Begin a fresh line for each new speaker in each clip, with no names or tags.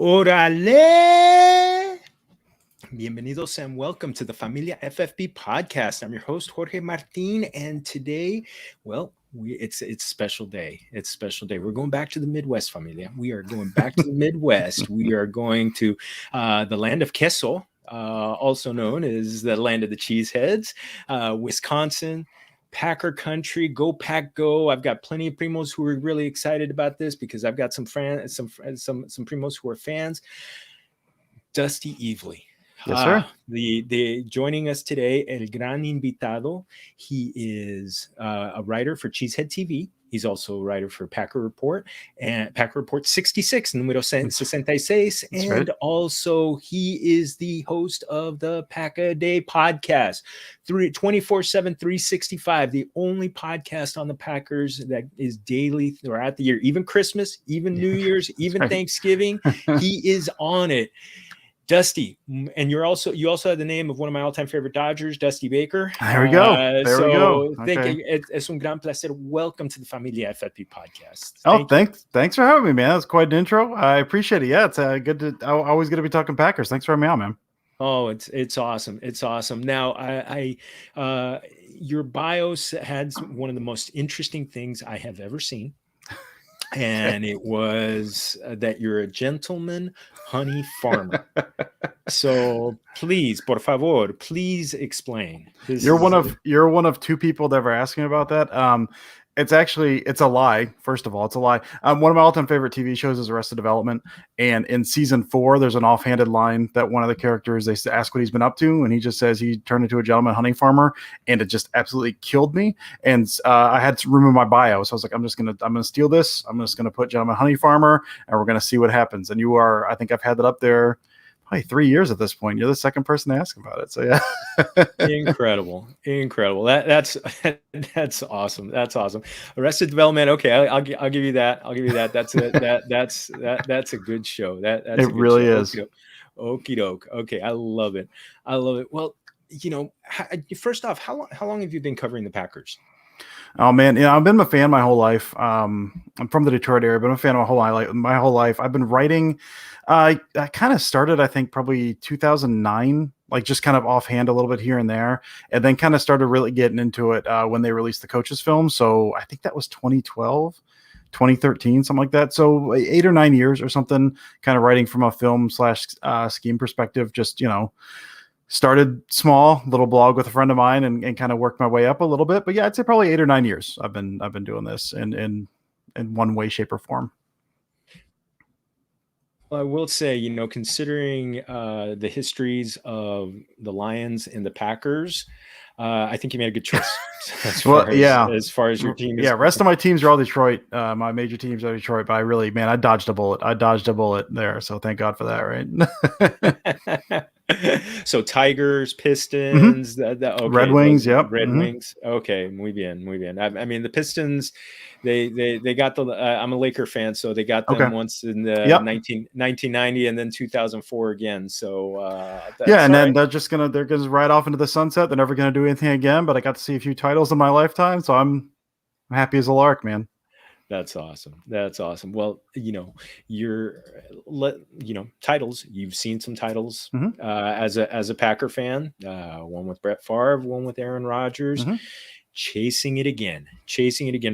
Órale! Bienvenidos and welcome to the Familia FFB podcast. I'm your host, Jorge Martin, and today, well, it's a special day. It's a special day. We're going back to the Midwest, Familia. We are going back to the Midwest. We are going to the land of queso, also known as the land of the cheeseheads, Wisconsin. Packer country, go Pack go. I've got plenty of primos who are really excited about this because I've got some primos who are fans. Dusty Evely.
Yes, sir.
The joining us today, el gran invitado. He is a writer for Cheesehead TV. He's also a writer for Packer Report and Packer Report 66, número 66.
That's
and
right.
Also, he is the host of the Packer Day podcast, 24/7, 365, the only podcast on the Packers that is daily throughout the year, even Christmas, even New Year's, even Thanksgiving. He is on it. Dusty, and you also have the name of one of my all-time favorite Dodgers, Dusty Baker.
There we go. We go.
Thank you. Es un gran placer. Welcome to the Familia FFP podcast.
Thanks for having me, man. That's quite an intro. I appreciate it. Yeah, it's good to. Always good to be talking Packers. Thanks for having me on, man.
Oh, it's awesome. It's awesome. Now, your bios had one of the most interesting things I have ever seen. And it was that you're a gentleman honey farmer. So please, por favor, please explain. You're
one of two people that ever asked me about that. It's a lie. First of all, it's a lie. One of my all-time favorite TV shows is Arrested Development, and in season 4, there's an offhanded line that one of the characters, they ask what he's been up to, and he just says he turned into a gentleman honey farmer, and it just absolutely killed me. And I had to remove my bio, so I was like, I'm gonna steal this. I'm just gonna put gentleman honey farmer, and we're gonna see what happens. And I think I've had that up there probably 3 years at this point. You're the second person to ask about it. So yeah.
Incredible. That's awesome. That's awesome. Arrested Development. Okay. I'll give you that. That's it. That's a good show. That's
it really is.
Okie doke. Okay. I love it. Well, first off, how long have you been covering the Packers?
Oh man, I've been a fan my whole life. I'm from the Detroit area, but I'm a fan of my whole life. I've been writing. I kind of started, I think, probably 2009, like just kind of offhand a little bit here and there, and then kind of started really getting into it when they released the Coaches film. So I think that was 2012, 2013, something like that. So 8 or 9 years or something, kind of writing from a film / scheme perspective. Just started small, little blog with a friend of mine, and kind of worked my way up a little bit. But yeah, I'd say probably 8 or 9 years I've been doing this in one way, shape, or form.
Well, I will say, considering the histories of the Lions and the Packers, I think you made a good choice. As far as your team is.
Yeah, rest of my teams are all Detroit. My major teams are Detroit, but I dodged a bullet there. So thank God for that, right?
So Tigers, Pistons, okay,
Red Wings,
Red Wings. Okay, muy bien. I mean, the Pistons, they got the. I'm a Laker fan, so they got them once in the 1990 and then 2004 again. So
then they're gonna ride off into the sunset. They're never gonna do anything again. But I got to see a few titles in my lifetime, so I'm happy as a lark, man.
That's awesome. Well, titles. You've seen some titles as a Packer fan. One with Brett Favre, one with Aaron Rodgers. Chasing it again,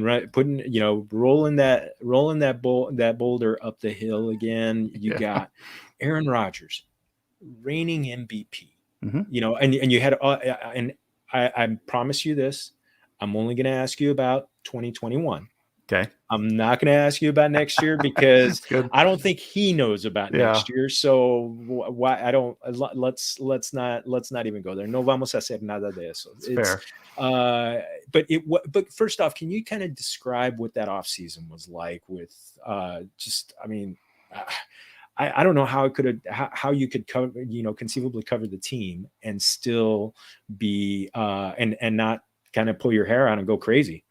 right? Rolling that boulder up the hill again. You got Aaron Rodgers, reigning MVP. And you had and I promise you this. I'm only going to ask you about 2021.
Okay.
I'm not going to ask you about next year because I don't think he knows about next year. So why I don't let's not even go there. No vamos a hacer nada de eso.
It's
fair. But first off, can you kind of describe what that offseason was like with I don't know how you could cover, conceivably cover the team and still be and not kind of pull your hair out and go crazy.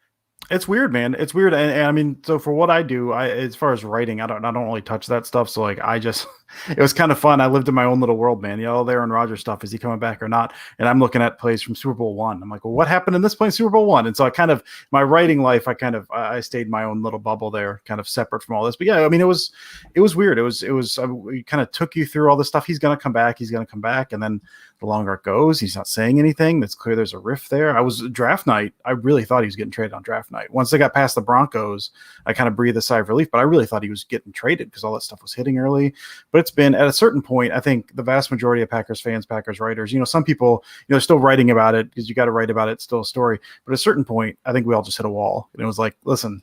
It's weird, man. It's weird. And I mean, so for what I do, as far as writing, I don't really touch that stuff. So like, I just it was kind of fun. I lived in my own little world, man. You know, the Aaron Rodgers stuff. Is he coming back or not? And I'm looking at plays from Super Bowl I. I'm like, well, what happened in this play in Super Bowl I? And so I kind of, my writing life, I stayed in my own little bubble there, kind of separate from all this. But yeah, I mean, it was weird. We kind of took you through all this stuff. He's going to come back. And then the longer it goes, he's not saying anything. It's clear there's a rift there. Draft night, I really thought he was getting traded on draft night. Once they got past the Broncos, I kind of breathed a sigh of relief, but I really thought he was getting traded because all that stuff was hitting early. But it's been at a certain point, I think the vast majority of Packers fans, Packers writers, you know, some people, you know, are still writing about it because you got to write about it. It's still a story. But at a certain point, I think we all just hit a wall. And it was like, listen,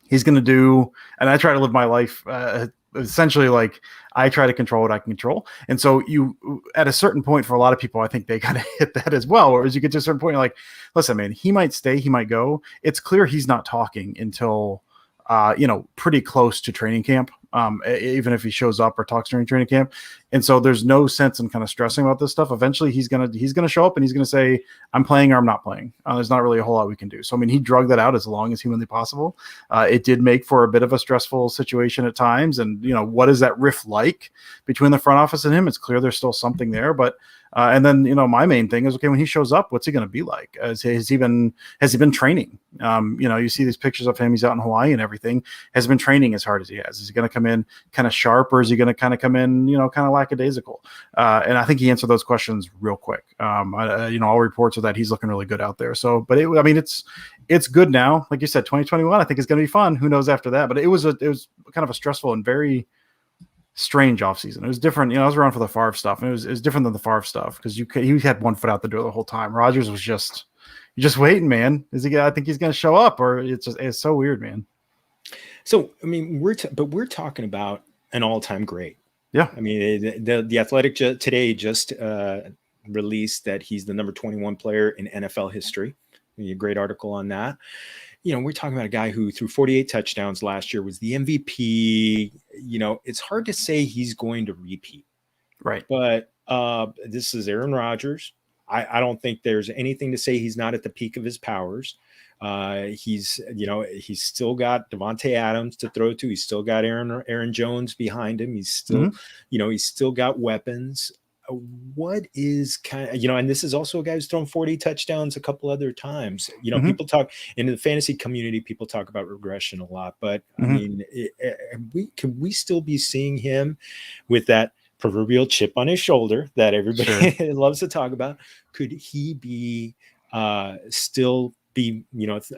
he's going to do, and I try to live my life essentially like I try to control what I can control. And so you, at a certain point, for a lot of people, I think they kind of hit that as well. Or as you get to a certain point, you're like, listen, man, he might stay, he might go. It's clear he's not talking until, you know, pretty close to training camp, even if he shows up or talks during training camp. And so there's no sense in kind of stressing about this stuff. Eventually he's going to show up and he's going to say, I'm playing or I'm not playing. There's not really a whole lot we can do. So, I mean, he drug that out as long as humanly possible. It did make for a bit of a stressful situation at times. And, you know, what is that rift like between the front office and him? It's clear there's still something there, but and then, you know, my main thing is, okay, when he shows up, what's he going to be like? Has he been training? You know, you see these pictures of him, he's out in Hawaii and everything, has been training as hard as he has. Is he going to come in kind of sharp, or is he going to kind of come in, you know, kind of lackadaisical? And I think he answered those questions real quick. You know, all reports are that he's looking really good out there. So, but I mean, it's good now. Like you said, 2021, I think is going to be fun. Who knows after that? But it was kind of a stressful and very strange offseason. It was different. You know, I was around for the Favre stuff, and it was different than the Favre stuff because he had one foot out the door the whole time. Rodgers was you're just waiting, man. I think he's going to show up, or it's so weird, man.
So, I mean, we're talking about an all-time great.
Yeah.
I mean, the Athletic today just released that he's the number 21 player in NFL history. A great article on that. You know, we're talking about a guy who threw 48 touchdowns last year, was the MVP. You know, it's hard to say he's going to repeat.
Right.
But this is Aaron Rodgers. I don't think there's anything to say he's not at the peak of his powers. He's still got Davante Adams to throw to. He's still got Aaron Jones behind him. He's still, he's still got weapons. What is kind of, and this is also a guy who's thrown 40 touchdowns a couple other times. You know, people talk in the fantasy community, people talk about regression a lot, but I mean, can we still be seeing him with that proverbial chip on his shoulder that everybody loves to talk about? Could he be still be,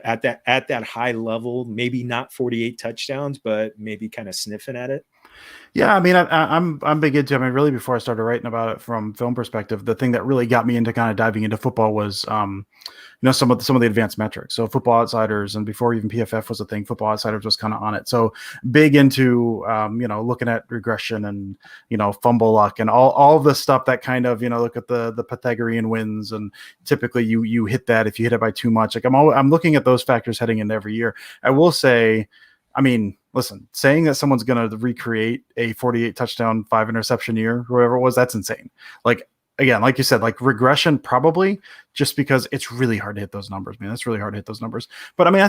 at that high level, maybe not 48 touchdowns, but maybe kind of sniffing at it?
Yeah, I mean, I'm big into. I mean, really, before I started writing about it from film perspective, the thing that really got me into kind of diving into football was, some of the advanced metrics. So Football Outsiders, and before even PFF was a thing, Football Outsiders was kind of on it. So big into, looking at regression and fumble luck and all the stuff that kind of look at the Pythagorean wins, and typically you hit that if you hit it by too much. Like I'm looking at those factors heading into every year. I will say, I mean, listen, saying that someone's going to recreate a 48 touchdown, 5 interception year, or whatever it was, that's insane. Like, again, like you said, like regression, probably, just because it's really hard to hit those numbers, man. It's really hard to hit those numbers. But I mean, I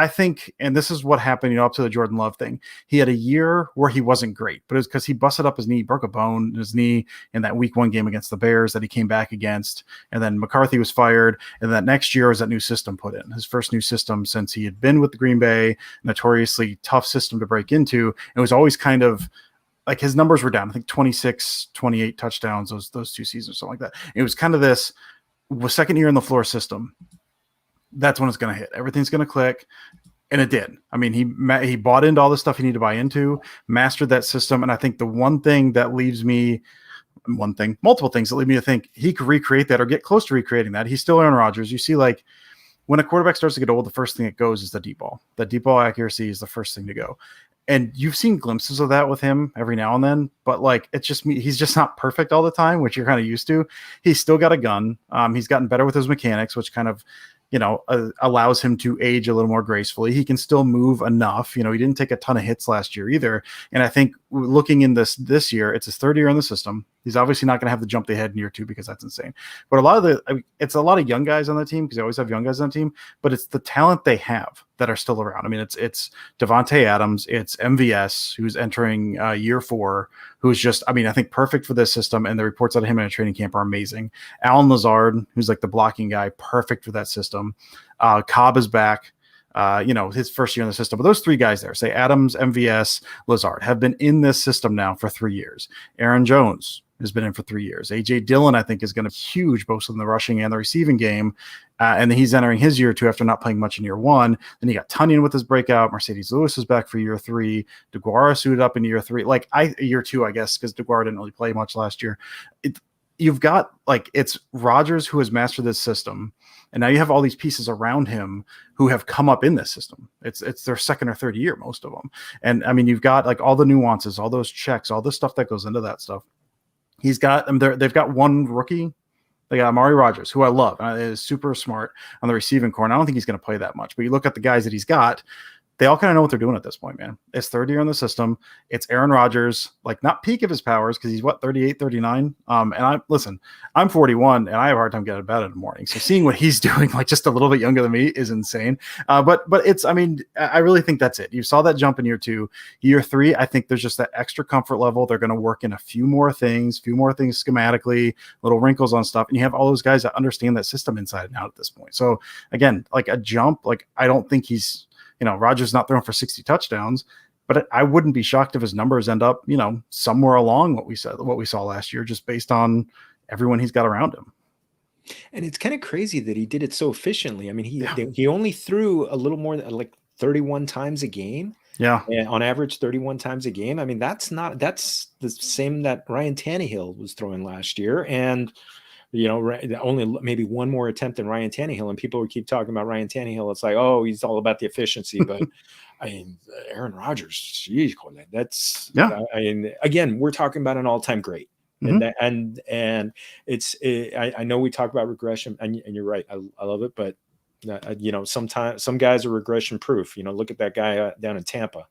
think, and this is what happened, up to the Jordan Love thing. He had a year where he wasn't great, but it was because he busted up his knee, broke a bone in his knee in that week 1 game against the Bears that he came back against. And then McCarthy was fired. And that next year was that new system put in, his first new system since he had been with the Green Bay, notoriously tough system to break into. It was always kind of, like his numbers were down, I think 26, 28 touchdowns, those 2 seasons, something like that. It was kind of this second year in the floor system. That's when it's going to hit. Everything's going to click. And it did. I mean, he bought into all the stuff he needed to buy into, mastered that system. And I think multiple things that lead me to think he could recreate that or get close to recreating that. He's still Aaron Rodgers. You see, like, when a quarterback starts to get old, the first thing that goes is the deep ball. The deep ball accuracy is the first thing to go. And you've seen glimpses of that with him every now and then, but like, he's just not perfect all the time, which you're kind of used to. He's still got a gun. He's gotten better with his mechanics, which kind of, allows him to age a little more gracefully. He can still move enough. He didn't take a ton of hits last year either. And I think looking in this year, it's his 3rd year in the system. He's obviously not going to have the jump they had in year 2 because that's insane. But it's a lot of young guys on the team because they always have young guys on the team. But it's the talent they have that are still around. I mean, it's Davante Adams, it's MVS who's entering year 4, who's just, I mean, I think perfect for this system. And the reports out of him in a training camp are amazing. Alan Lazard, who's like the blocking guy, perfect for that system. Cobb is back. His first year in the system. But those 3 guys there, say Adams, MVS, Lazard, have been in this system now for 3 years. Aaron Jones has been in for 3 years. A.J. Dillon, I think, is going to be huge, both in the rushing and the receiving game. And he's entering his year 2 after not playing much in year 1. Then you got Tonyan with his breakout. Mercedes Lewis is back for year 3. DeGuara suited up in year 3. Year 2, I guess, because DeGuara didn't really play much last year. You've got, it's Rodgers who has mastered this system. And now you have all these pieces around him who have come up in this system. It's their second or third year, most of them. And I mean, you've got all the nuances, all those checks, all the stuff that goes into that stuff. He's got them there. They've got one rookie. They got Amari Rogers, who I love. Is super smart on the receiving core. And I don't think he's going to play that much. But you look at the guys that he's got, they all kind of know what they're doing at this point, man. It's third year in the system. It's Aaron Rodgers, not peak of his powers because he's 38, 39. And I'm 41 and I have a hard time getting out of bed in the morning. So seeing what he's doing, just a little bit younger than me, is insane. But it's, I mean, I really think that's it. You saw that jump in year 2. Year 3, I think there's just that extra comfort level. They're going to work in a few more things schematically, little wrinkles on stuff. And you have all those guys that understand that system inside and out at this point. So again, a jump, I don't think he's, Rodgers not throwing for 60 touchdowns, but I wouldn't be shocked if his numbers end up, somewhere along what we saw last year, just based on everyone he's got around him.
And it's kind of crazy that he did it so efficiently. I mean, he only threw a little more than 31 times a game.
Yeah.
And on average, 31 times a game. I mean, that's the same that Ryan Tannehill was throwing last year. And only maybe one more attempt than Ryan Tannehill, and people would keep talking about Ryan Tannehill. It's he's all about the efficiency, but I mean, Aaron Rodgers, geez, that's I mean, again, we're talking about an all-time great, and it's I know we talk about regression, and you're right, I love it, but sometimes some guys are regression proof. Look at that guy down in Tampa.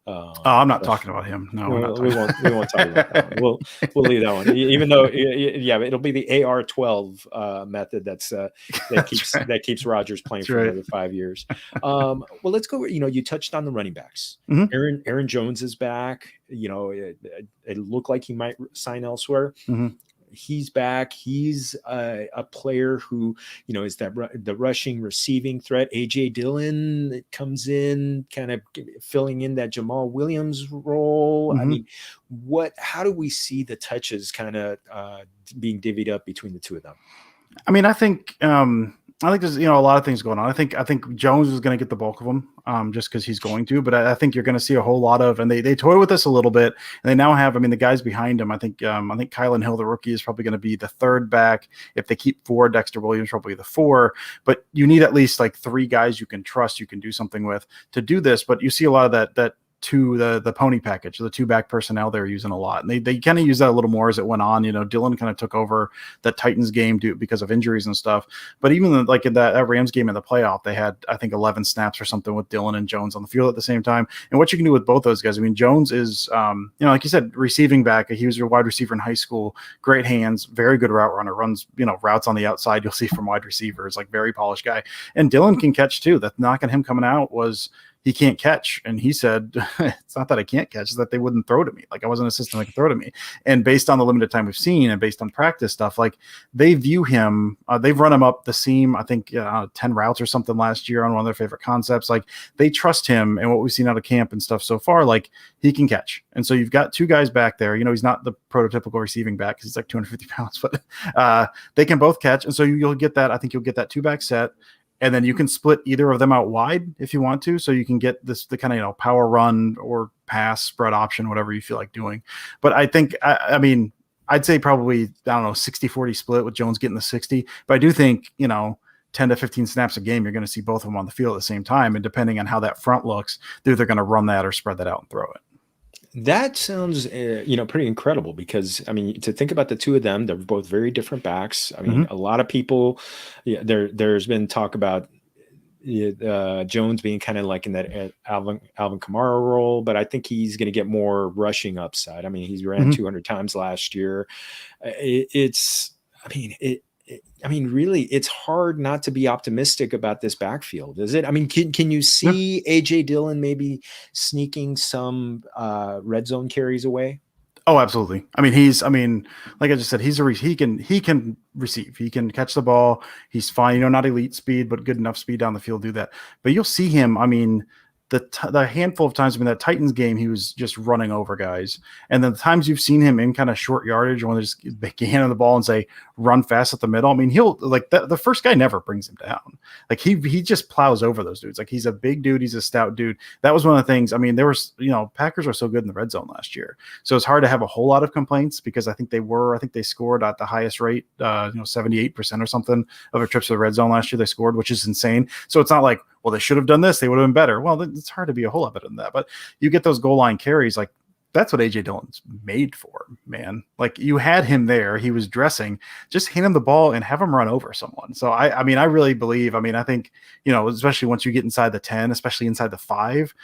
I'm not talking about him. No,
we won't talk about that one. We'll leave that one. Even though, it'll be the AR12 method that keeps Rodgers playing for another 5 years. Well, let's go. You touched on the running backs.
Mm-hmm.
Aaron Jones is back. It looked like he might sign elsewhere.
Mm-hmm.
He's back. He's a player who, is the rushing receiving threat. A.J. Dillon comes in, kind of filling in that Jamal Williams role.
Mm-hmm.
I mean, how do we see the touches kind of being divvied up between the two of them?
I mean, I think there's a lot of things going on. I think Jones is going to get the bulk of them, just because he's going to. But I think you're going to see a whole lot of, and they toy with this a little bit, and they now have. I mean, the guys behind him. I think Kylan Hill, the rookie, is probably going to be the third back. If they keep 4, Dexter Williams probably the 4. But you need at least 3 guys you can trust, you can do something with to do this. But you see a lot of that. To the pony package, the 2-back personnel they're using a lot. And they kind of use that a little more as it went on. Dillon kind of took over that Titans game because of injuries and stuff. But even in that Rams game in the playoff, they had, I think, 11 snaps or something with Dillon and Jones on the field at the same time. And what you can do with both those guys, I mean, Jones is, like you said, receiving back. He was your wide receiver in high school, great hands, very good route runner, runs, routes on the outside you'll see from wide receivers, very polished guy. And Dillon can catch too. The knock on him coming out was, he can't catch. And he said, it's not that I can't catch, it's that they wouldn't throw to me. I wasn't a system that could throw to me. And based on the limited time we've seen and based on practice stuff, they view him, they've run him up the seam, I think 10 routes or something last year on one of their favorite concepts. They trust him, and what we've seen out of camp and stuff so far, he can catch. And so you've got 2 guys back there. He's not the prototypical receiving back because he's 250 pounds, but they can both catch. And so you'll get that. I think you'll get that 2-back set. And then you can split either of them out wide if you want to. So you can get the kind of, power run or pass spread option, whatever you feel like doing. But I think, I mean, I'd say probably, 60-40 split with Jones getting the 60. But I do think, 10 to 15 snaps a game, you're going to see both of them on the field at the same time. And depending on how that front looks, they're either going to run that or spread that out and throw it.
That sounds, pretty incredible because, I mean, to think about the two of them, they're both very different backs. I mean, a lot of people, there's been talk about Jones being kind of like in that Alvin Kamara role, but I think he's going to get more rushing upside. I mean, he's ran 200 times last year. I mean, really, it's hard not to be optimistic about this backfield, is it? I mean, can you see A.J. Dillon maybe sneaking some red zone carries away?
Oh, absolutely. I mean, like I just said, he can receive, he can catch the ball. He's fine, not elite speed, but good enough speed down the field to do that. But you'll see him. I mean, the handful of times in that Titans game, he was just running over guys. And then the times you've seen him in kind of short yardage when they can hand him the ball and say, run fast at the middle. I mean, he'll like the first guy never brings him down. Like he just plows over those dudes. Like he's a big dude. He's a stout dude. That was one of the things. I mean, there was, Packers were so good in the red zone last year. So it's hard to have a whole lot of complaints because I think they scored at the highest rate, 78% or something of their trips to the red zone last year. They scored, which is insane. So it's not like, well, they should have done this. They would have been better. Well, it's hard to be a whole lot better than that. But you get those goal line carries, like that's what A.J. Dillon's made for, man. Like you had him there. He was dressing. Just hand him the ball and have him run over someone. So, I really believe, I think, especially once you get inside the 10, especially inside the 5,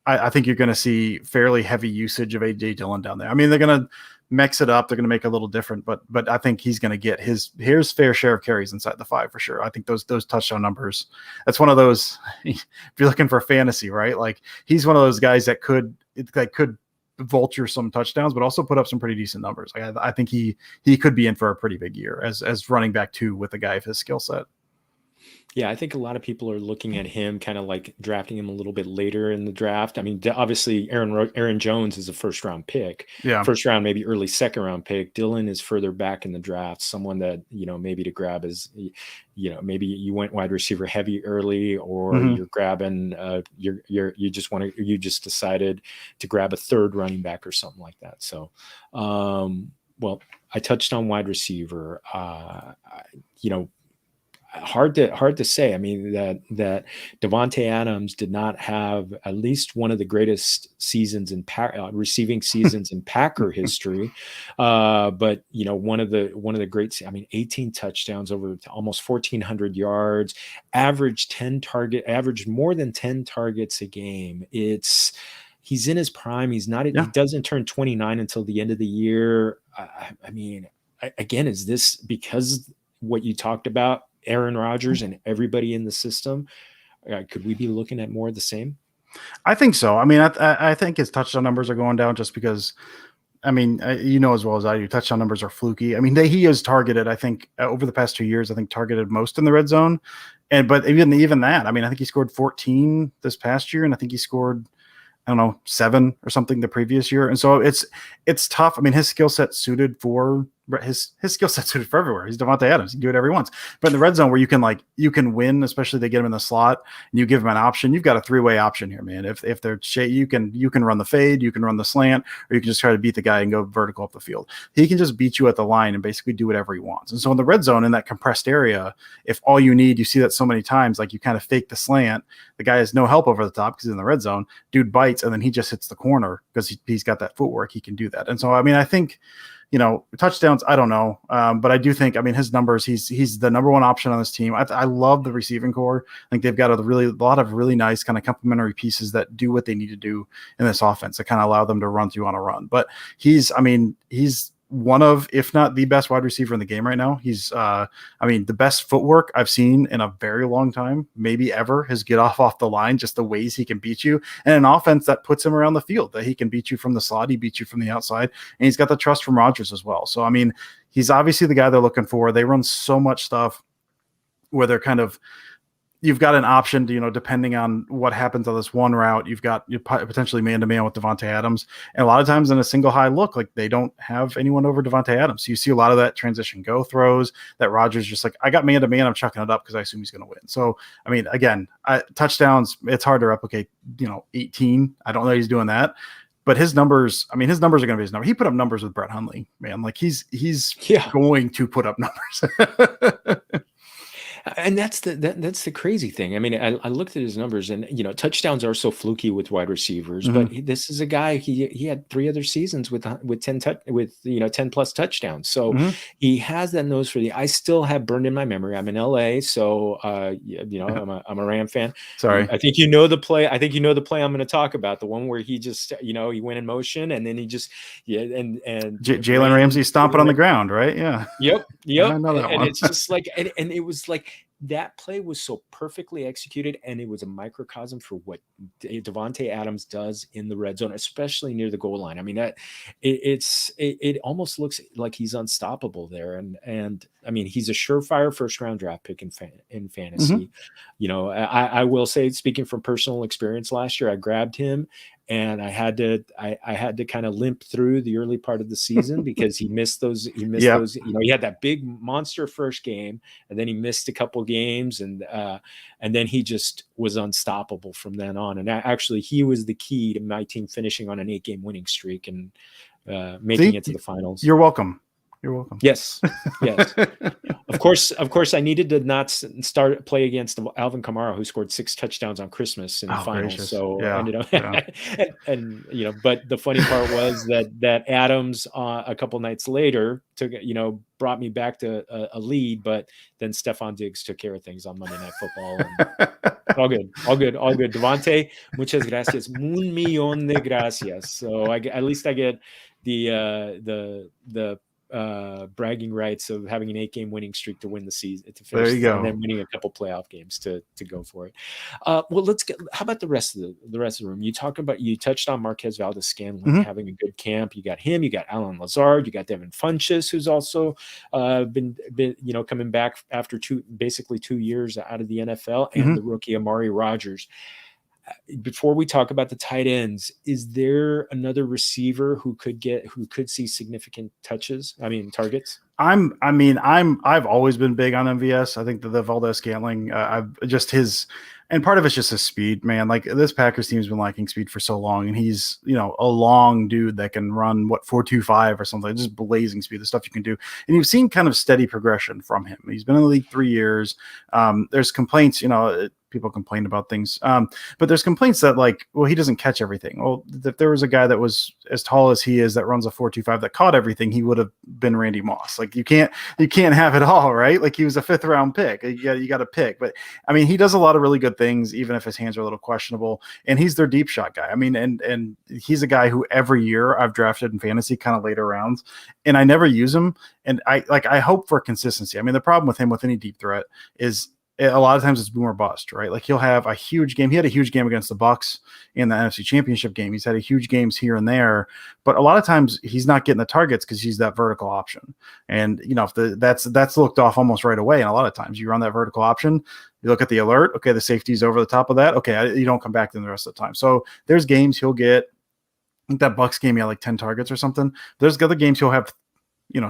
I think you're going to see fairly heavy usage of A.J. Dillon down there. I mean, they're going to mix it up. They're going to make it a little different, but I think he's going to get his fair share of carries inside the 5 for sure. I think those touchdown numbers, that's one of those, if you're looking for fantasy, right? Like he's one of those guys that could vulture some touchdowns, but also put up some pretty decent numbers. Like I think he could be in for a pretty big year as running back 2 with a guy of his skill set.
Yeah, I think a lot of people are looking at him kind of like drafting him a little bit later in the draft. I mean, obviously Aaron Jones is a first round pick, first round, maybe early second round pick. Dillon is further back in the draft. Someone that, maybe to grab is, maybe you went wide receiver heavy early, or you're grabbing, you just decided to grab a third running back or something like that. So, well, I touched on wide receiver, hard to say. I mean, that Davante Adams did not have at least one of the greatest seasons in receiving seasons in Packer history. But one of the great, 18 touchdowns, over almost 1,400 yards, averaged more than 10 targets a game. He's in his prime. He doesn't turn 29 until the end of the year. Again, is this because what you talked about, Aaron Rodgers and everybody in the system? Could we be looking at more of the same?
I think so. I mean, I think his touchdown numbers are going down just because, as well as I do, touchdown numbers are fluky. I mean, he is targeted, I think, over the past 2 years, targeted most in the red zone. But even that, I think he scored 14 this past year, and I think he scored, 7 or something the previous year. And so it's tough. His skill set suited for everywhere. He's Davante Adams. He can do it every once. But in the red zone, where you can win, especially they get him in the slot and you give him an option, you've got a 3-way option here, man. If they're you can run the fade, you can run the slant, or you can just try to beat the guy and go vertical up the field. He can just beat you at the line and basically do whatever he wants. And so in the red zone, in that compressed area, if all you see that so many times, like you kind of fake the slant, the guy has no help over the top because he's in the red zone, dude bites, and then he just hits the corner because he's got that footwork. He can do that. And so, I think, touchdowns, I don't know. But I do think, his numbers, he's the number one option on this team. I love the receiving core. I think they've got a lot of really nice kind of complementary pieces that do what they need to do in this offense that kind of allow them to run through on a run. But he's one of, if not the best wide receiver in the game right now. He's, the best footwork I've seen in a very long time, maybe ever, his get off the line, just the ways he can beat you, and an offense that puts him around the field, that he can beat you from the slot, he beats you from the outside, and he's got the trust from Rodgers as well. So, he's obviously the guy they're looking for. They run so much stuff where they're you've got an option to, depending on what happens on this one route, you're potentially man-to-man with Davante Adams. And a lot of times in a single high look, like they don't have anyone over Davante Adams. So you see a lot of that transition go throws that Rodgers just I got man-to-man, I'm chucking it up because I assume he's going to win. So, again, touchdowns, it's hard to replicate, 18. I don't know he's doing that. But his numbers are going to be his number. He put up numbers with Brett Hundley, man. Like he's going to put up numbers.
And that's the crazy thing. I mean, I looked at his numbers, and touchdowns are so fluky with wide receivers. But
Mhm.
this is a guy. He had 3 other seasons with 10 plus touchdowns. So
Mhm.
he has that nose for the. I still have burned in my memory. I'm in LA, so I'm a Ram fan.
Sorry.
I think you know the play. I think you know the play I'm going to talk about. The one where he just he went in motion, and then he just
Jalen
ran.
Ramsey stomping on the ground, right? Yeah.
Yep,
I
yep.
know that
And
one.
it's just like, and it was like that play was so perfectly executed, and it was a microcosm for what Davante Adams does in the red zone, especially near the goal line. I mean, it almost looks like he's unstoppable there, and I mean, he's a surefire first round draft pick in
Mhm.
fantasy. I will say, speaking from personal experience, last year I grabbed him, and I had to kind of limp through the early part of the season because he missed those.
Yep.
He had that big monster first game, and then he missed a couple games, and then he just was unstoppable from then on. And actually, he was the key to my team finishing on an 8-game winning streak and making
See,
it to the finals.
you're welcome. You're welcome.
Yes, yes. Of course, I needed to not play against Alvin Kamara, who scored 6 touchdowns on Christmas in the
Oh,
finals.
gracious.
So I
Yeah.
ended up,
Yeah.
and but the funny part was that Adams a couple nights later brought me back to a lead, but then Stephon Diggs took care of things on Monday Night Football, and all good, all good, all good. Davante, muchas gracias, un millón de gracias. So at least I get the bragging rights of having an 8-game winning streak to win the season, to
There
finish,
you
and
go.
then winning a couple playoff games to go for it. Well, let's get. How about the rest of the rest of the room? You touched on Marquez Valdez-Scantling
Mhm.
having a good camp. You got him. You got Alan Lazard. You got Devin Funchess, who's also been coming back after basically 2 years out of the NFL, and the
Mhm.
rookie Amari Rogers. Before we talk about the tight ends, is there another receiver who could see significant targets?
I've always been big on MVS. I think that the Valdez Scantling, I've just his, and part of it's just his speed, man. Like this Packers team's been lacking speed for so long, and he's a long dude that can run 4.25 or something, just blazing speed, the stuff you can do. And you've seen kind of steady progression from him. He's been in the league 3 years. There's complaints, people complain about things. But there's complaints that he doesn't catch everything. Well, if there was a guy that was as tall as he is that runs a 4.25 that caught everything, he would have been Randy Moss. Like you can't have it all, right? Like he was a 5th round pick. You got to pick. But I mean, he does a lot of really good things, even if his hands are a little questionable. And he's their deep shot guy. I mean, and he's a guy who every year I've drafted in fantasy kind of later rounds, and I never use him. And I hope for consistency. I mean, the problem with him with any deep threat is a lot of times it's boom or bust, right? Like he'll have a huge game. He had a huge game against the Bucks in the NFC Championship game. He's had a huge games here and there, but a lot of times he's not getting the targets because he's that vertical option. And if that's looked off almost right away. And a lot of times you run that vertical option, you look at the alert. Okay, the safety's over the top of that. Okay, you don't come back to the rest of the time. So there's games he'll get. I think that Bucks game he had like 10 targets or something. There's other games he'll have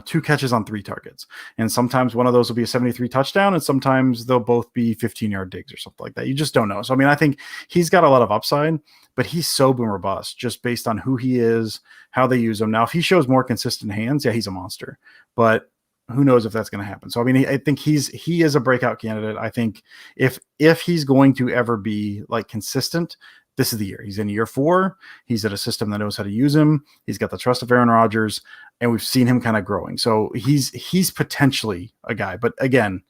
2 catches on 3 targets. And sometimes one of those will be a 73 touchdown, and sometimes they'll both be 15-yard digs or something like that. You just don't know. So, I mean, I think he's got a lot of upside, but he's so boom or bust just based on who he is, how they use him. Now, if he shows more consistent hands, yeah, he's a monster, but who knows if that's going to happen. So, I mean, I think he is a breakout candidate. I think if he's going to ever be consistent, this is the year. He's in year 4. He's at a system that knows how to use him. He's got the trust of Aaron Rodgers, and we've seen him kind of growing. So he's potentially a guy. But again,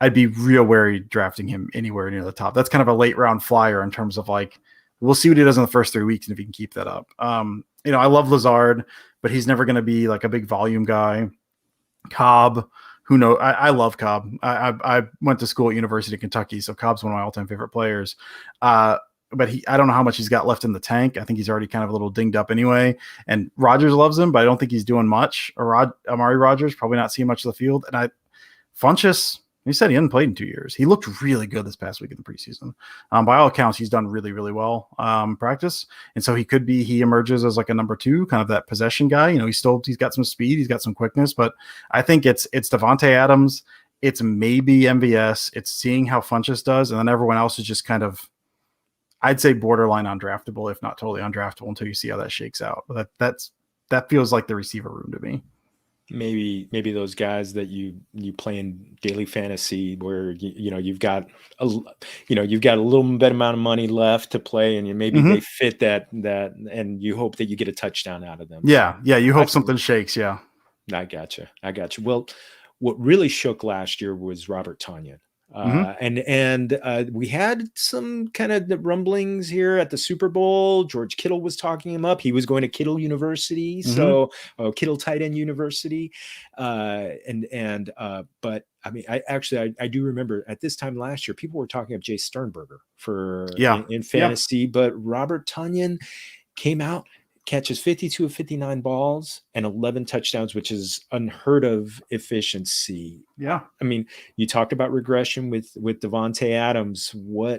I'd be real wary drafting him anywhere near the top. That's kind of a late round flyer in terms of we'll see what he does in the first 3 weeks and if he can keep that up. I love Lazard, but he's never going to be like a big volume guy. Cobb, who knows? I love Cobb. I went to school at University of Kentucky, so Cobb's one of my all-time favorite players. But I don't know how much he's got left in the tank. I think he's already kind of a little dinged up anyway. And Rodgers loves him, but I don't think he's doing much. Amari Rogers probably not seeing much of the field. And Funchess, he said he hadn't played in 2 years. He looked really good this past week in the preseason. By all accounts, he's done really, really well practice. And so he emerges as like a number 2, kind of that possession guy. He's got some speed, he's got some quickness, but I think it's Davante Adams. It's maybe MVS. It's seeing how Funchess does. And then everyone else is just kind of, I'd say borderline undraftable, if not totally undraftable, until you see how that shakes out. But that feels like the receiver room to me.
maybe those guys that you play in daily fantasy where you've got you've got a little bit amount of money left to play, and maybe they fit that, and you hope that you get a touchdown out of them.
Yeah, you hope something shakes. Yeah,
I gotcha. Well, what really shook last year was Robert Tonyan. And we had some kind of rumblings here at the Super Bowl. George Kittle was talking him up. He was going to Kittle University, Kittle tight end University, but I mean, I do remember at this time last year, people were talking up Jay Sternberger in fantasy, but Robert Tonyan came out, catches 52 of 59 balls and 11 touchdowns, which is unheard of efficiency.
Yeah.
I mean, you talked about regression with Davante Adams.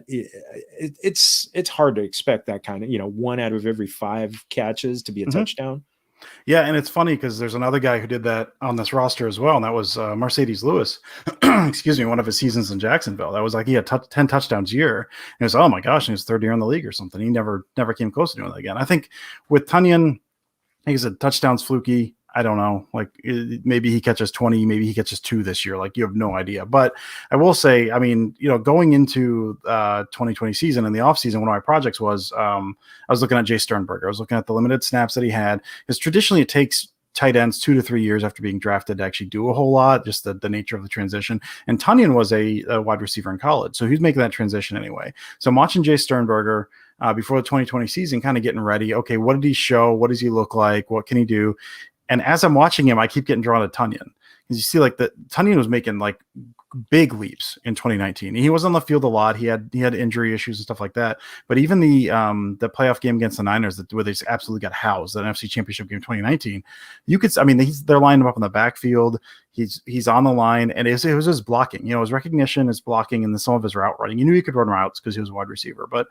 It's hard to expect that kind of, 1 out of every 5 catches to be a touchdown.
Yeah, and it's funny because there's another guy who did that on this roster as well, and that was Mercedes Lewis. Excuse me, one of his seasons in Jacksonville. That was like he had 10 touchdowns a year. And it was, oh my gosh, and his 3rd year in the league or something. He never came close to doing that again. I think with Tonyan, he said touchdowns fluky. I don't know. Like maybe he catches 20, maybe he catches 2 this year. Like you have no idea. But I will say, I mean, going into 2020 season and the offseason, one of my projects was I was looking at Jay Sternberger. I was looking at the limited snaps that he had. Because traditionally it takes tight ends 2 to 3 years after being drafted to actually do a whole lot, just the nature of the transition. And Tonyan was a wide receiver in college, so he was making that transition anyway. So I'm watching Jay Sternberger before the 2020 season, kind of getting ready. Okay, what did he show? What does he look like? What can he do? And as I'm watching him, I keep getting drawn to Tonyan. Because you see, like Tonyan was making like big leaps in 2019. He was on the field a lot. He had injury issues and stuff like that. But even the playoff game against the Niners, where they absolutely got housed, that NFC Championship game 2019, they're lining him up in the backfield. He's on the line, and it was his blocking. His recognition, his blocking, and some of his route running. You knew he could run routes because he was a wide receiver, but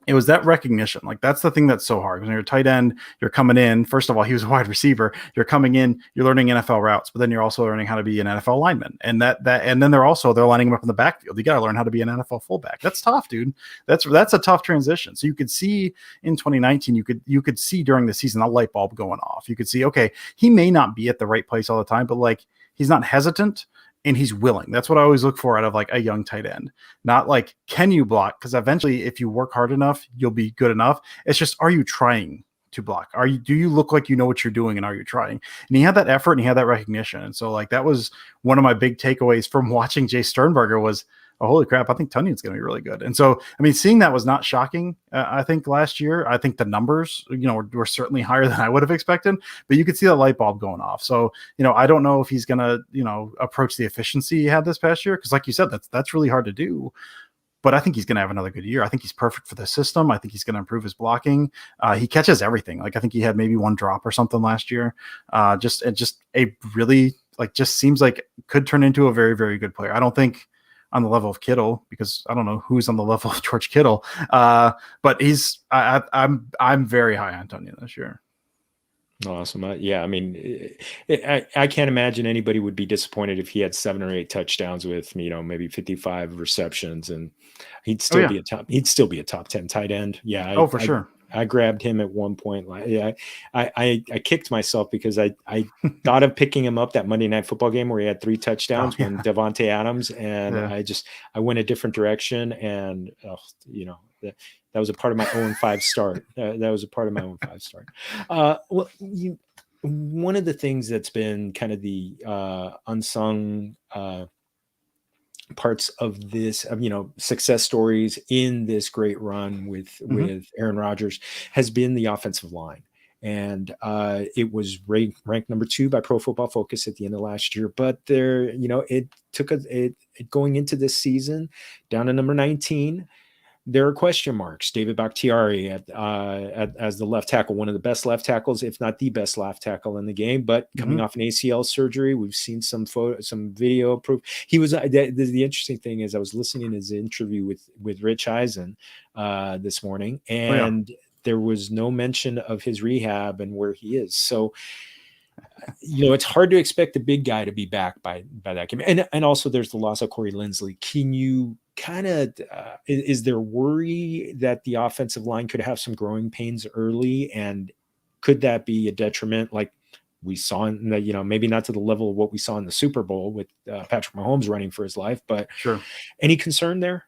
it was that recognition. Like that's the thing that's so hard. When you're a tight end, you're coming in. First of all, he was a wide receiver. You're coming in, you're learning NFL routes, but then you're also learning how to be an NFL lineman. And and then they're lining him up in the backfield. You got to learn how to be an NFL fullback. That's tough, dude. That's a tough transition. So you could see in 2019, you could see during the season, a light bulb going off. You could see, okay, he may not be at the right place all the time, but like he's not hesitant. And he's willing. That's what I always look for out of like a young tight end. Not like, can you block? Because eventually, if you work hard enough, you'll be good enough. It's just, are you trying to block? Do you look like you know what you're doing, and are you trying? And he had that effort and he had that recognition. And so like that was one of my big takeaways from watching Jay Sternberger was, oh, holy crap, I think Tonyan's going to be really good. And so, I mean, seeing that was not shocking. I think last year, I think the numbers, were certainly higher than I would have expected, but you could see that light bulb going off. So, I don't know if he's going to, approach the efficiency he had this past year. Cause like you said, that's really hard to do, but I think he's going to have another good year. I think he's perfect for the system. I think he's going to improve his blocking. He catches everything. Like I think he had maybe 1 drop or something last year. Just a really just seems like could turn into a very, very good player. I don't think on the level of Kittle, because I don't know who's on the level of George Kittle. But I'm very high on Tonyan this year.
Awesome. Yeah. I mean, I can't imagine anybody would be disappointed if he had 7 or 8 touchdowns with, maybe 55 receptions, and he'd still be a top 10 tight end. Yeah.
For sure.
I grabbed him at one point. I kicked myself because I thought of picking him up that Monday Night Football game where he had 3 touchdowns when Davante Adams, and I went a different direction, and that was a part of my 0-5 start. That was a part of my 0-5 start. One of the things that's been kind of the unsung parts of this, success stories in this great run with Aaron Rodgers has been the offensive line. And it was ranked number 2 by Pro Football Focus at the end of last year. But it took it going into this season down to number 19. There are question marks. David Bakhtiari as the left tackle, one of the best left tackles, if not the best left tackle in the game. But coming off an ACL surgery, we've seen some video proof. He was the interesting thing is I was listening to his interview with Rich Eisen this morning, and there was no mention of his rehab and where he is. So, it's hard to expect the big guy to be back by that game. And also there's the loss of Corey Linsley. Can you kind of, is there worry that the offensive line could have some growing pains early? And could that be a detriment? Like we saw in the, maybe not to the level of what we saw in the Super Bowl with Patrick Mahomes running for his life, but
sure.
Any concern there?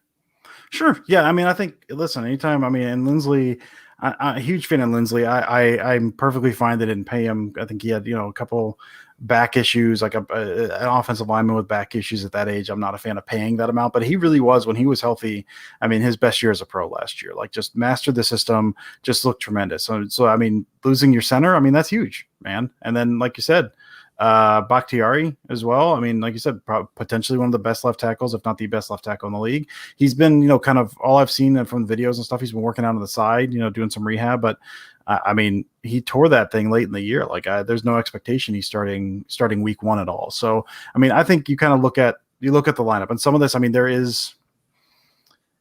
Sure. Yeah. I mean, I think, listen, anytime, I mean, and Lindsley, I'm a huge fan of Lindsley. I'm perfectly fine they didn't pay him. I think he had, a couple back issues, like an offensive lineman with back issues at that age. I'm not a fan of paying that amount, but he really was, when he was healthy, I mean, his best year as a pro last year, like just mastered the system, just looked tremendous. So I mean, losing your center, I mean, that's huge, man. And then, like you said, Bakhtiari as well. I mean, like you said, potentially one of the best left tackles, if not the best left tackle in the league. He's been, kind of all I've seen from the videos and stuff. He's been working out on the side, doing some rehab. But I mean, he tore that thing late in the year. Like, there's no expectation he's starting week 1 at all. So, I mean, I think you kind of look at the lineup, and some of this, I mean,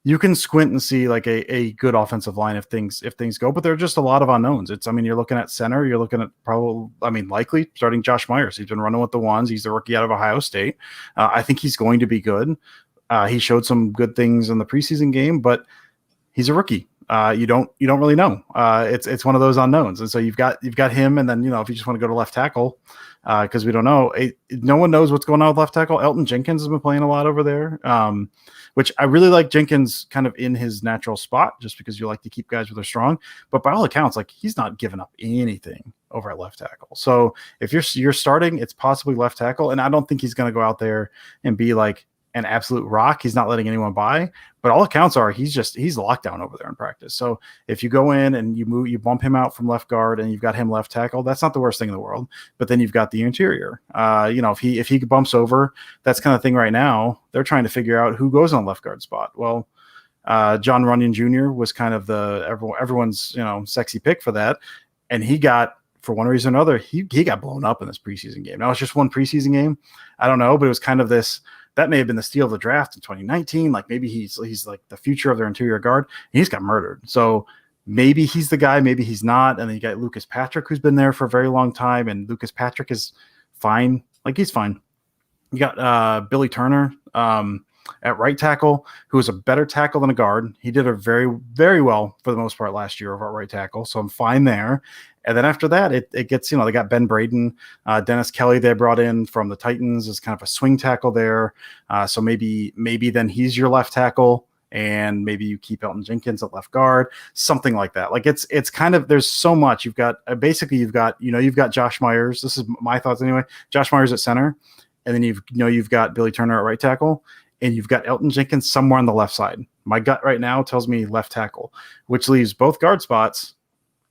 you can squint and see like a good offensive line if things go, but there are just a lot of unknowns. I mean, you're looking at center, you're looking at likely starting Josh Myers. He's been running with the ones. He's the rookie out of Ohio State. I think he's going to be good. He showed some good things in the preseason game, but he's a rookie. You don't really know. It's one of those unknowns. And so you've got him. And then, if you just want to go to left tackle, because we don't know, no one knows what's going on with left tackle. Elton Jenkins has been playing a lot over there. Which I really like Jenkins kind of in his natural spot, just because you like to keep guys where they're strong. But by all accounts, like, he's not giving up anything over at left tackle. So if you're starting, it's possibly left tackle. And I don't think he's going to go out there and be like an absolute rock. He's not letting anyone by, but all accounts are he's locked down over there in practice. So if you go in and you bump him out from left guard and you've got him left tackle, that's not the worst thing in the world. But then you've got the interior. If he bumps over, that's kind of thing right now. They're trying to figure out who goes on left guard spot. Well, John Runyon Jr. was kind of everyone's sexy pick for that, and he got, for one reason or another, he got blown up in this preseason game. Now, it's just one preseason game. I don't know, but it was kind of this. That may have been the steal of the draft in 2019. Like, maybe he's like the future of their interior guard. And he's got murdered. So maybe he's the guy, maybe he's not. And then you got Lucas Patrick, who's been there for a very long time. And Lucas Patrick is fine. Like, he's fine. You got Billy Turner at right tackle, who is a better tackle than a guard. He did a very, very well for the most part last year over at right tackle. So I'm fine there. And then after that, it gets, they got Ben Braden, Dennis Kelly they brought in from the Titans as kind of a swing tackle there. So maybe then he's your left tackle, and maybe you keep Elton Jenkins at left guard, something like that. Like, it's kind of, there's so much. You've got you've got Josh Myers. This is my thoughts anyway. Josh Myers at center, and then you've got Billy Turner at right tackle, and you've got Elton Jenkins somewhere on the left side. My gut right now tells me left tackle, which leaves both guard spots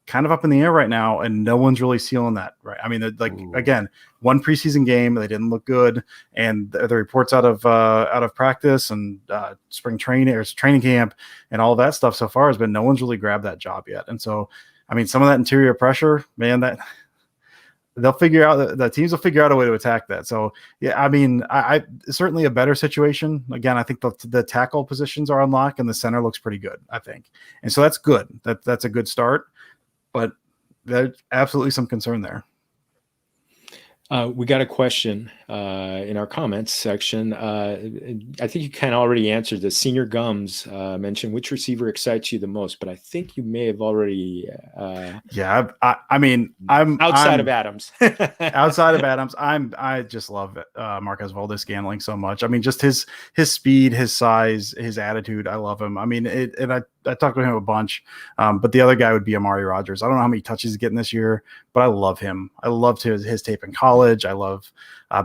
kind of up in the air right now, and no one's really sealing that, right? I mean, again, one preseason game, they didn't look good, and the reports out of practice and spring training or training camp and all that stuff so far has been no one's really grabbed that job yet. And so, I mean, some of that interior pressure, man, that they'll figure out, the teams will figure out a way to attack that. So yeah, I mean, I certainly a better situation. Again, I think the tackle positions are unlocked and the center looks pretty good, I think. And so that's good. That's a good start. But there's absolutely some concern there.
We got a question in our comments section. I think you kind of already answered this. Senior Gums mentioned, which receiver excites you the most? But I think you may have already.
Yeah, I mean, I'm
outside of Adams.
Outside of Adams, I just love Marquez Valdes-Scantling so much. I mean, just his speed, his size, his attitude. I love him. I mean, I talked to him a bunch, but the other guy would be Amari Rogers. I don't know how many touches he's getting this year, but I love him. I loved his tape in college. I love,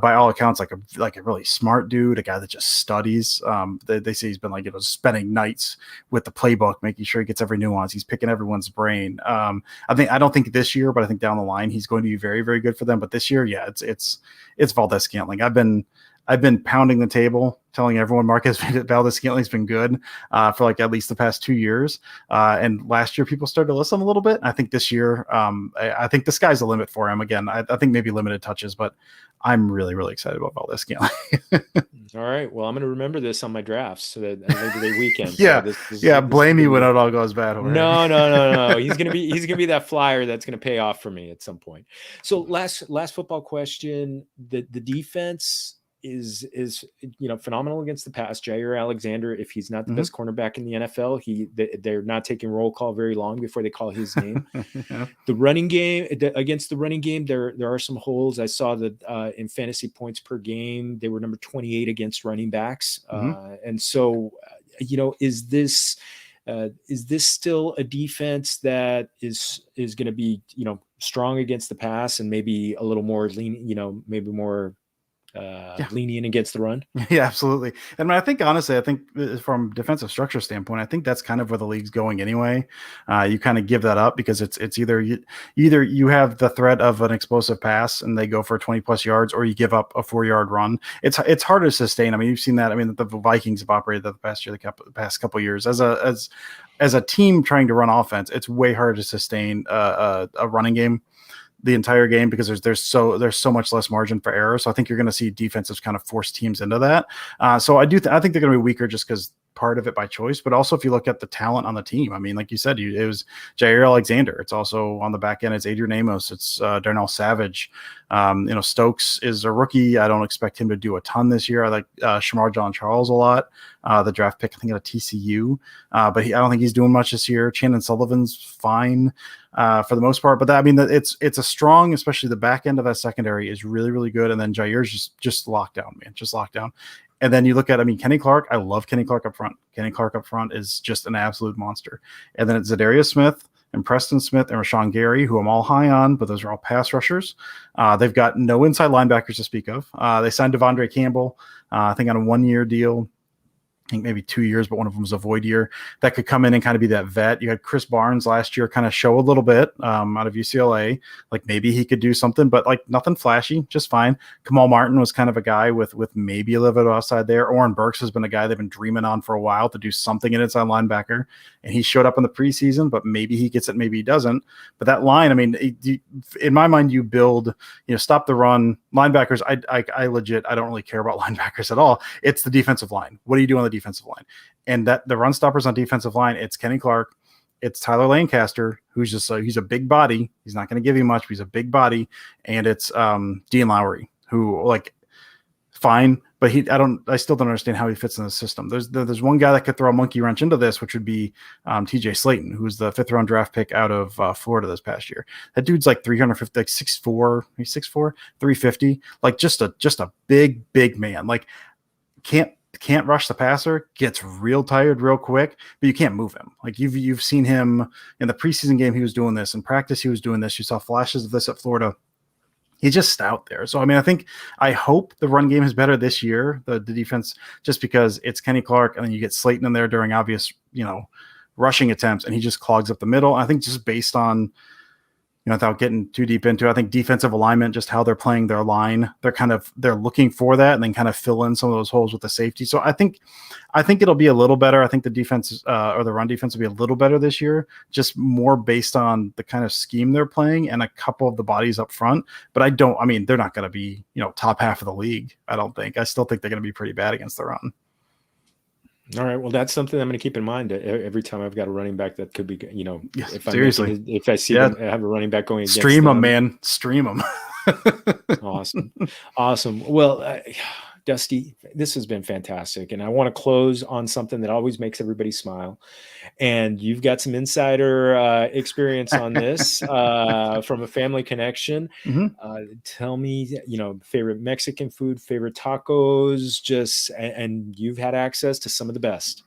by all accounts, like a really smart dude, a guy that just studies. They say he's been spending nights with the playbook, making sure he gets every nuance. He's picking everyone's brain. I don't think this year, but I think down the line he's going to be very, very good for them. But this year, yeah, it's Valdes-Scantling. I've been pounding the table, telling everyone Marquez Valdes-Scantling's been good for at least the past 2 years. And last year, people started to listen a little bit. I think this year, I think the sky's the limit for him. Again, I think maybe limited touches, but I'm really, really excited about Valdes-Scantling.
All right. Well, I'm going to remember this on my drafts so that Labor Day weekend.
Yeah. Blame you when it all goes bad.
No. He's going to be that flyer that's going to pay off for me at some point. So last football question, the defense. is phenomenal against the pass. Jair Alexander, if he's not the best cornerback in the NFL, they're not taking roll call very long before they call his name.
Yeah.
The running game, against the running game, there are some holes. I saw that in fantasy points per game, they were number 28 against running backs. And so, is this still a defense that is going to be, strong against the pass and maybe a little more lean, maybe more lenient against the run?
Yeah, absolutely. And I think, honestly, from defensive structure standpoint, I think that's kind of where the league's going anyway. You kind of give that up because it's either you have the threat of an explosive pass and they go for 20 plus yards, or you give up a 4-yard run. It's hard to sustain. I mean, you've seen that. I mean, the Vikings have operated that the past couple of years as a team trying to run offense. It's way harder to sustain a running game the entire game because there's so much less margin for error. So I think you're going to see defenses kind of force teams into that. So I think they're going to be weaker just because part of it by choice, but also if you look at the talent on the team, I mean, like you said, it was Jair Alexander. It's also on the back end. It's Adrian Amos. It's Darnell Savage. Stokes is a rookie. I don't expect him to do a ton this year. I like Shamar John Charles a lot. The draft pick, I think, at TCU, but I don't think he's doing much this year. Chandon Sullivan's fine for the most part, but it's a strong, especially the back end of that secondary is really, really good. And then Jair's just lockdown, man, just lockdown. And then you look at, Kenny Clark. I love Kenny Clark up front. Kenny Clark up front is just an absolute monster. And then it's Zadarius Smith and Preston Smith and Rashawn Gary, who I'm all high on, but those are all pass rushers. They've got no inside linebackers to speak of. They signed Devondre Campbell, I think, on a 1-year deal. I think maybe 2 years, but one of them was a void year that could come in and kind of be that vet. You had Chris Barnes last year kind of show a little bit out of UCLA. Like maybe he could do something, but like nothing flashy, just fine. Kamal Martin was kind of a guy with maybe a little bit outside there. Oren Burks has been a guy they've been dreaming on for a while to do something in inside linebacker. And he showed up in the preseason, but maybe he gets it, maybe he doesn't. But that line, in my mind, you build, stop the run. Linebackers, I legit, I don't really care about linebackers at all. It's the defensive line. What do you do on the defensive line? And that the run stoppers on defensive line, it's Kenny Clark, it's Tyler Lancaster, who's just he's a big body. He's not going to give you much, but he's a big body. And it's Dean Lowry, who fine, but I still don't understand how he fits in the system. There's one guy that could throw a monkey wrench into this, which would be TJ Slayton, who's the 5th round draft pick out of Florida this past year. That dude's like 350, like 6'4", he's 6'4", 350, like just a big man. Like can't rush the passer, gets real tired real quick, but you can't move him. Like you've seen him in the preseason game, he was doing this. In practice, he was doing this. You saw flashes of this at Florida. He's just stout there. So, I hope the run game is better this year, the defense, just because it's Kenny Clark, and then you get Slayton in there during obvious, rushing attempts, and he just clogs up the middle. I think just based on, without getting too deep into it, I think defensive alignment, just how they're playing their line, they're looking for that and then kind of fill in some of those holes with the safety. So I think it'll be a little better. I think the defense or the run defense will be a little better this year, just more based on the kind of scheme they're playing and a couple of the bodies up front. But they're not going to be, top half of the league. I don't think. I still think they're going to be pretty bad against the run.
All right. Well, that's something I'm going to keep in mind every time I've got a running back that could be,
seriously,
if I see them have a running back going against
stream them, man, stream them.
Awesome. Well, Dusty, this has been fantastic. And I want to close on something that always makes everybody smile. And you've got some insider experience on this from a family connection. Mm-hmm. Tell me, favorite Mexican food, favorite tacos, and you've had access to some of the best.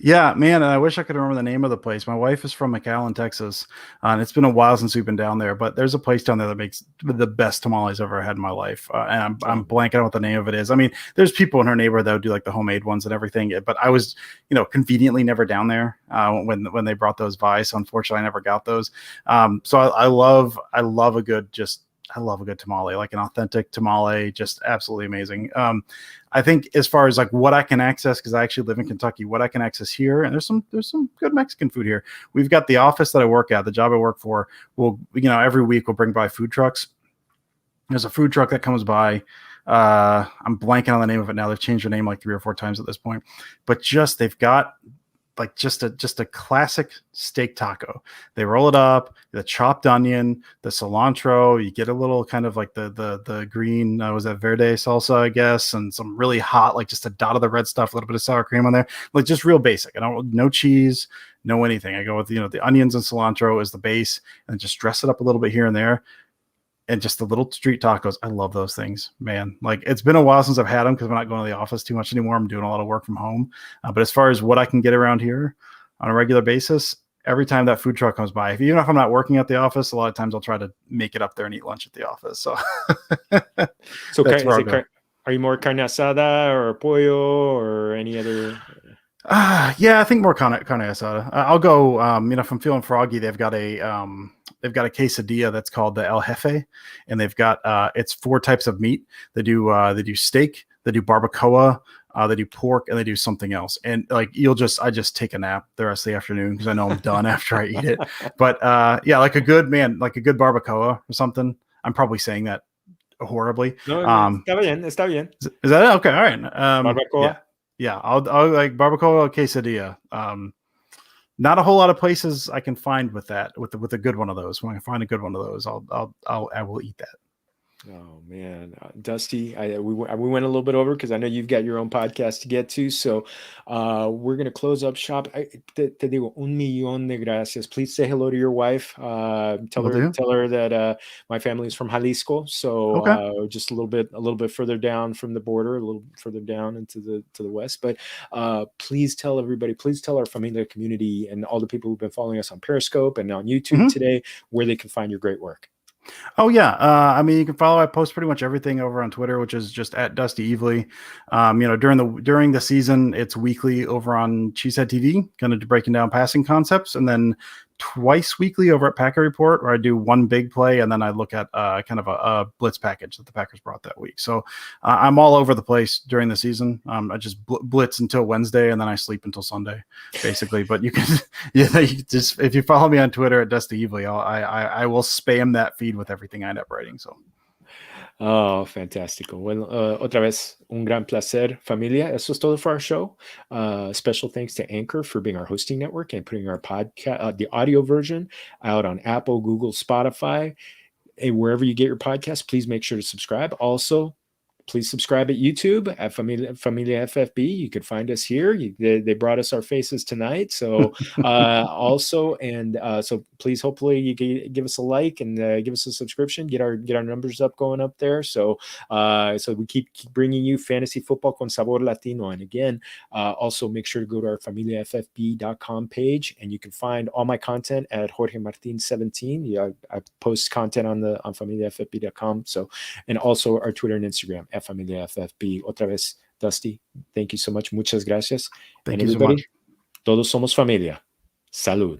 Yeah, man. And I wish I could remember the name of the place. My wife is from McAllen, Texas, and it's been a while since we've been down there, but there's a place down there that makes the best tamales I've ever had in my life. And I'm blanking on what the name of it is. There's people in her neighborhood that would do like the homemade ones and everything, but I was, conveniently never down there when they brought those by. So unfortunately, I never got those. So I love a good tamale, like an authentic tamale, just absolutely amazing. I think as far as like what I can access, because I actually live in Kentucky, what I can access here, and there's some good Mexican food here. We've got the office that I work at, the job I work for. Every week we'll bring by food trucks. There's a food truck that comes by. I'm blanking on the name of it now. They've changed their name like 3 or 4 times at this point, but just they've got like just a classic steak taco. They roll it up, the chopped onion, the cilantro. You get a little kind of like the green, was that verde salsa, I guess, and some really hot, like just a dot of the red stuff, a little bit of sour cream on there, like just real basic. I don't no cheese, no anything. I go with the onions and cilantro as the base, and just dress it up a little bit here and there. And just the little street tacos. I love those things, man. Like, it's been a while since I've had them because I'm not going to the office too much anymore. I'm doing a lot of work from home. But as far as what I can get around here on a regular basis, every time that food truck comes by, even if I'm not working at the office, a lot of times I'll try to make it up there and eat lunch at the office. So,
are you more carne asada or pollo or any other?
Yeah, I think more carne asada. I'll go. If I'm feeling froggy, they've got a quesadilla that's called the El Jefe, and they've got it's 4 types of meat. They do steak, they do barbacoa, they do pork, and they do something else. And like I just take a nap the rest of the afternoon because I know I'm done after I eat it. But yeah, like a good barbacoa or something. I'm probably saying that horribly.
No, está bien.
Is that it? Okay, all right.
Barbacoa.
Yeah, I'll like barbacoa quesadilla. Not a whole lot of places I can find with a good one of those. When I find a good one of those, I will eat that.
Oh man, Dusty, we went a little bit over because I know you've got your own podcast to get to. So we're gonna close up shop. Te digo un millón de gracias. Please say hello to your wife. Tell her that my family is from Jalisco. So okay. Just a little bit further down from the border, a little further down into the west. But please tell everybody. Please tell our Familia community and all the people who've been following us on Periscope and on YouTube today where they can find your great work.
Oh yeah. I mean, you can follow, I post pretty much everything over on Twitter, which is just at Dusty Evely. During the season, it's weekly over on Cheesehead TV, kind of breaking down passing concepts. And then twice weekly over at Packer Report, where I do one big play. And then I look at kind of a blitz package that the Packers brought that week. So I'm all over the place during the season. I just blitz until Wednesday and then I sleep until Sunday, basically. But you can, if you follow me on Twitter at Dusty Evely, I will spam that feed with everything I end up writing. So.
Oh, fantástico. Bueno, otra vez, un gran placer, familia. Eso es todo for our show. Special thanks to Anchor for being our hosting network and putting our podcast, the audio version, out on Apple, Google, Spotify, and wherever you get your podcast. Please make sure to subscribe. Also, please subscribe at YouTube at Familia FFB. You can find us here. They brought us our faces tonight. So also, and so please, hopefully you give us a like and give us a subscription, get our numbers going up there. So we keep bringing you fantasy football con sabor latino. And again, also make sure to go to our familiaffb.com page, and you can find all my content at Jorge Martin 17. Yeah, I post content on familiaffb.com. So, and also our Twitter and Instagram. Familia FFB. Otra vez, Dusty, thank you so much. Muchas gracias.
Thank you so much.
Todos somos familia. Salud.